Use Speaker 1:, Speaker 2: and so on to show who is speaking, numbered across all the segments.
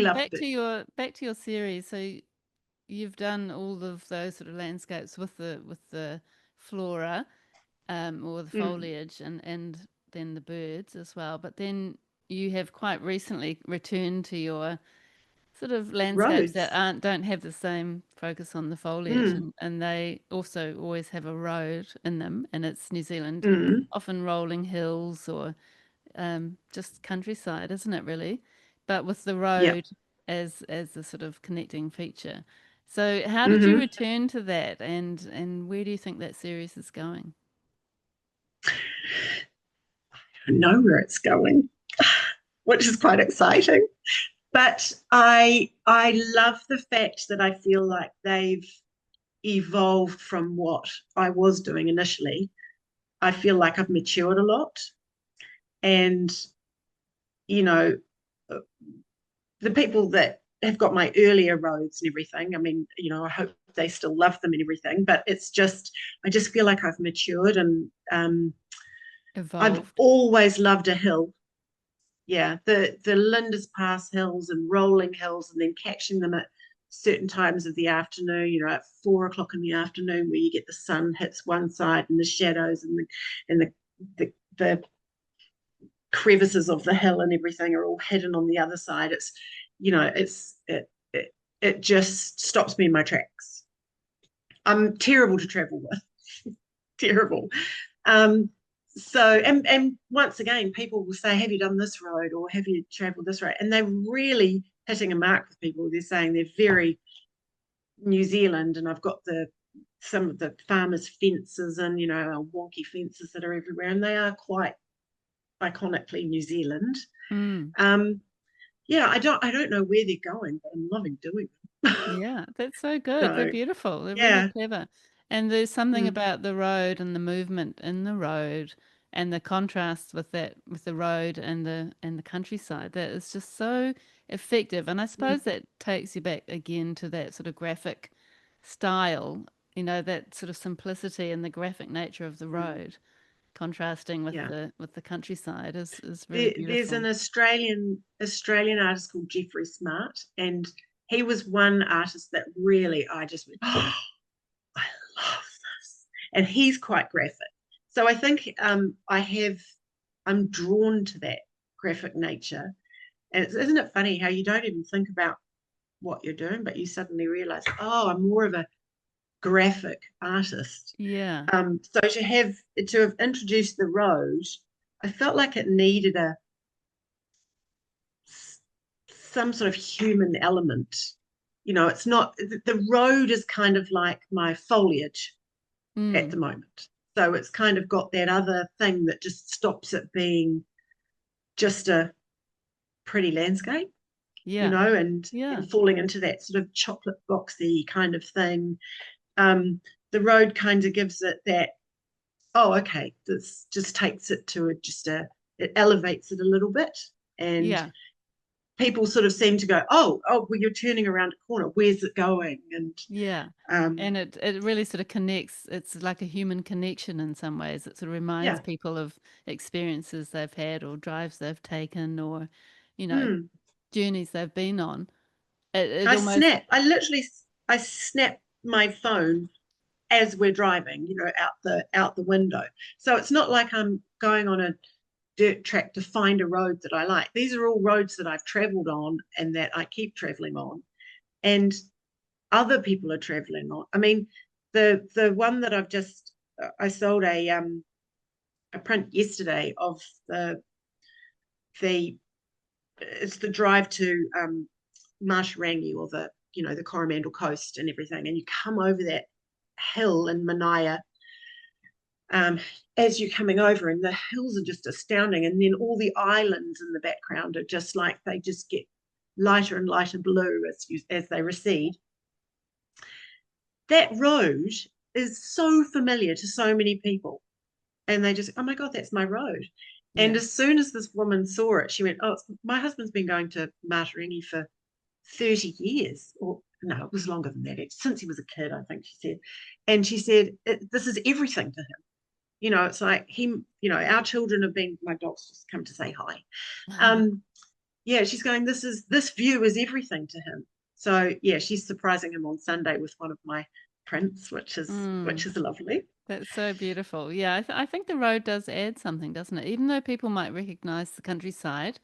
Speaker 1: loved it.
Speaker 2: back to your series. So you've done all of those sort of landscapes with the flora, or the
Speaker 1: Mm.
Speaker 2: foliage, and then the birds as well. But then you have quite recently returned to your sort of landscapes that
Speaker 1: Roads.
Speaker 2: don't have the same focus on the foliage,
Speaker 1: Mm.
Speaker 2: and they also always have a road in them, and it's New Zealand,
Speaker 1: Mm.
Speaker 2: often rolling hills or just countryside, isn't it really? But with the
Speaker 1: Yep.
Speaker 2: road as the sort of connecting feature. So how did you
Speaker 1: Mm-hmm.
Speaker 2: return to that, and where do you think that series is going?
Speaker 1: I don't know where it's going, which is quite exciting. But I love the fact that I feel like they've evolved from what I was doing initially. I feel like I've matured a lot. And, you know, the people that have got my earlier roads and everything, I mean, I hope they still love them and everything, but I just feel like I've matured and I've
Speaker 2: Evolved.
Speaker 1: always loved a hill. Yeah, the Lindis Pass hills and rolling hills, and then catching them at certain times of the afternoon. At 4 o'clock in the afternoon, where you get the sun hits one side and the shadows and the crevices of the hill and everything are all hidden on the other side. It just stops me in my tracks. I'm terrible to travel with, terrible. Um, and once again, people will say, "Have you done this road or have you travelled this road?" And they're really hitting a mark with people. They're saying they're very New Zealand, and I've got some of the farmers' fences and wonky fences that are everywhere, and they are quite iconically New Zealand.
Speaker 2: Mm.
Speaker 1: Um, yeah, I don't know where they're going, but I'm loving doing them.
Speaker 2: Yeah, that's so good. They're
Speaker 1: So
Speaker 2: beautiful. They're really
Speaker 1: yeah.
Speaker 2: clever. And there's something
Speaker 1: Mm.
Speaker 2: about the road and the movement in the road and the contrast with that with the road and the countryside that is just so effective. And I suppose
Speaker 1: Mm.
Speaker 2: that takes you back again to that sort of graphic style, that sort of simplicity and the graphic nature of the
Speaker 1: Mm.
Speaker 2: road, contrasting with
Speaker 1: Yeah.
Speaker 2: the countryside is really
Speaker 1: There's an
Speaker 2: beautiful.
Speaker 1: Australian artist called Jeffrey Smart, and he was one artist that really I just went, oh, I love this, and he's quite graphic. So I think I'm drawn to that graphic nature, and isn't it funny how you don't even think about what you're doing, but you suddenly realize, oh, I'm more of a graphic artist.
Speaker 2: Yeah.
Speaker 1: So to have introduced the road, I felt like it needed some sort of human element. It's not the road is kind of like my foliage at the
Speaker 2: Mm.
Speaker 1: moment. So it's kind of got that other thing that just stops it being just a pretty landscape,
Speaker 2: Yeah. Yeah.
Speaker 1: and falling into that sort of chocolate boxy kind of thing. The road kind of gives it that, oh, okay, this just takes it to it elevates it a little bit. And
Speaker 2: Yeah.
Speaker 1: people sort of seem to go, oh, well, you're turning around a corner. Where's it going? And
Speaker 2: Yeah.
Speaker 1: um,
Speaker 2: And it really sort of connects. It's like a human connection in some ways. It sort of reminds
Speaker 1: yeah.
Speaker 2: people of experiences they've had or drives they've taken or, you know,
Speaker 1: Mm.
Speaker 2: journeys they've been on. It
Speaker 1: I
Speaker 2: almost,
Speaker 1: snap. I snap my phone as we're driving, out the window. So it's not like I'm going on a dirt track to find a road that I like. These are all roads that I've traveled on and that I keep traveling on, and other people are traveling on. I mean, the one that I sold a print yesterday of the it's the drive to Marsharangi, or the Coromandel Coast and everything, and you come over that hill in Manaia, um, as you're coming over, and the hills are just astounding, and then all the islands in the background are just like they just get lighter and lighter blue as they recede. That road is so familiar to so many people, and they just, oh my god, that's my road. And
Speaker 2: yeah.
Speaker 1: as soon as this woman saw it, she went, oh, my husband's been going to Matarangi for 30 years, or no, it was longer than that, since he was a kid, I think she said. And she said, this is everything to him. It's like him, our children have been, my dog's just come to say hi. Um, yeah, she's going, this view is everything to him. So yeah, she's surprising him on Sunday with one of my prints, which is lovely.
Speaker 2: That's so beautiful. Yeah, I think the road does add something, doesn't it? Even though people might recognize the countryside,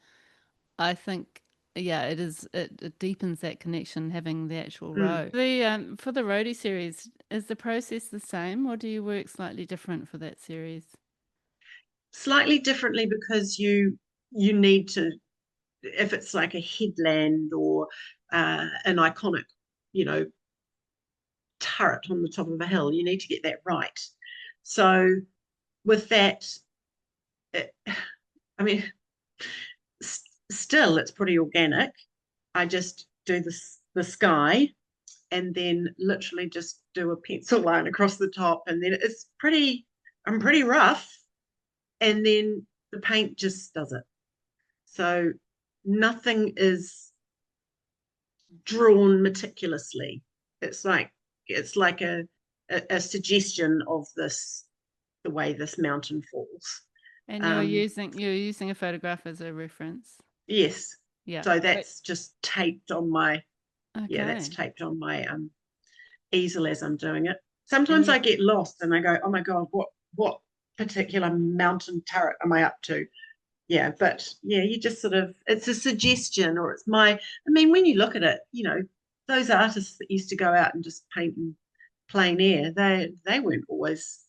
Speaker 2: I think, yeah, it deepens that connection having the actual
Speaker 1: Mm.
Speaker 2: road. The for the roadie series, is the process the same, or do you work slightly different for that series?
Speaker 1: Slightly differently because you need to, if it's like a headland or an iconic, you know, turret on the top of a hill, you need to get that right. So with that, it, I mean, still it's pretty organic. I just do the sky and then literally just do a pencil line across the top, and then I'm pretty rough, and then the paint just does it. So nothing is drawn meticulously. It's like a suggestion of the way this mountain falls.
Speaker 2: And
Speaker 1: Um,
Speaker 2: you're using a photograph as a reference.
Speaker 1: yes.
Speaker 2: Yeah.
Speaker 1: So
Speaker 2: Great.
Speaker 1: that's just taped on my that's
Speaker 2: Okay.
Speaker 1: taped on my easel as I'm doing it.
Speaker 2: And
Speaker 1: Sometimes
Speaker 2: you
Speaker 1: I get lost and I go, oh my God, what particular mountain turret am I up to? Yeah, but yeah, you just sort of, it's a suggestion, or it's I mean, when you look at it, those artists that used to go out and just paint in plain air, they weren't always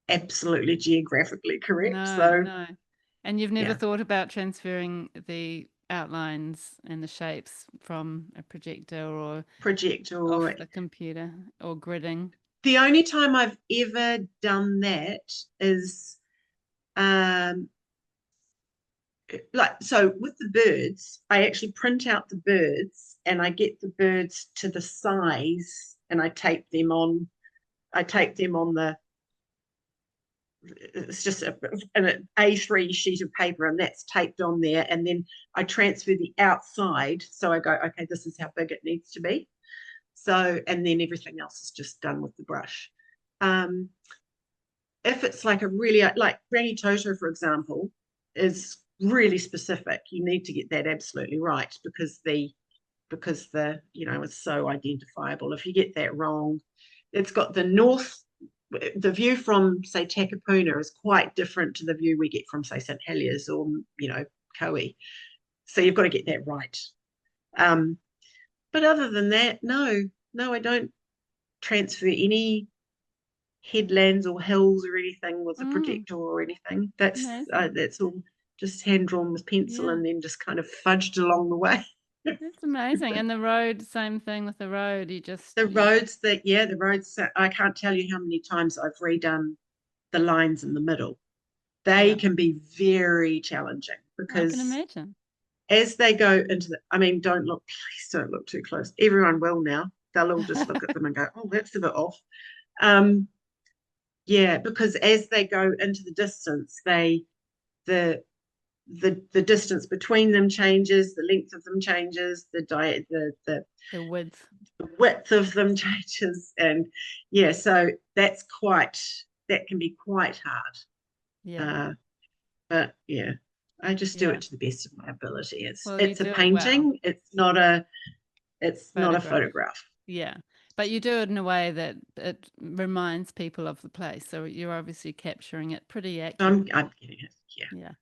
Speaker 1: absolutely geographically correct.
Speaker 2: no,
Speaker 1: So
Speaker 2: no. And you've never
Speaker 1: yeah,
Speaker 2: thought about transferring the outlines and the shapes from a projector or
Speaker 1: project
Speaker 2: off
Speaker 1: or
Speaker 2: the computer or gridding?
Speaker 1: the only time I've ever done that is um like, so with the birds, I actually print out the birds and I get the birds to the size and I tape them on it's just an A3 sheet of paper, and that's taped on there, and then I transfer the outside, so I go, okay, this is how big it needs to be. So, and then everything else is just done with the brush. um if it's like a really, like Granny Toto, for example, is really specific. You need to get that absolutely right because the it's so identifiable. If you get that wrong, it's got the view from say Takapuna is quite different to the view we get from say St Heliers or Kohi. So you've got to get that right. Um, but other than that, no, I don't transfer any headlands or hills or anything with a
Speaker 2: Mm,
Speaker 1: projector or anything. That's all just hand drawn with pencil
Speaker 2: yeah.
Speaker 1: and then just kind of fudged along the way.
Speaker 2: That's amazing. And the road, same thing with the road.
Speaker 1: The
Speaker 2: You
Speaker 1: roads the roads, I can't tell you how many times I've redone the lines in the middle. They
Speaker 2: yeah,
Speaker 1: can be very challenging
Speaker 2: I can
Speaker 1: because
Speaker 2: imagine.
Speaker 1: as they go into I mean, please don't look too close. Everyone will now. They'll all just look at them and go, oh, that's a bit off. Um, yeah, because as they go into the distance, the the distance between them changes, the length of them changes,
Speaker 2: The width.
Speaker 1: the width of them changes, and yeah, so that can be quite hard.
Speaker 2: Yeah.
Speaker 1: But yeah, I just do
Speaker 2: Yeah.
Speaker 1: it to the best of my ability.
Speaker 2: Well, you
Speaker 1: It's a
Speaker 2: do it well.
Speaker 1: painting. It's not a
Speaker 2: Photograph.
Speaker 1: photograph.
Speaker 2: Yeah. But you do it in a way that it reminds people of the place. So you're obviously capturing it pretty
Speaker 1: So
Speaker 2: accurately.
Speaker 1: I'm getting it. Yeah.
Speaker 2: Yeah.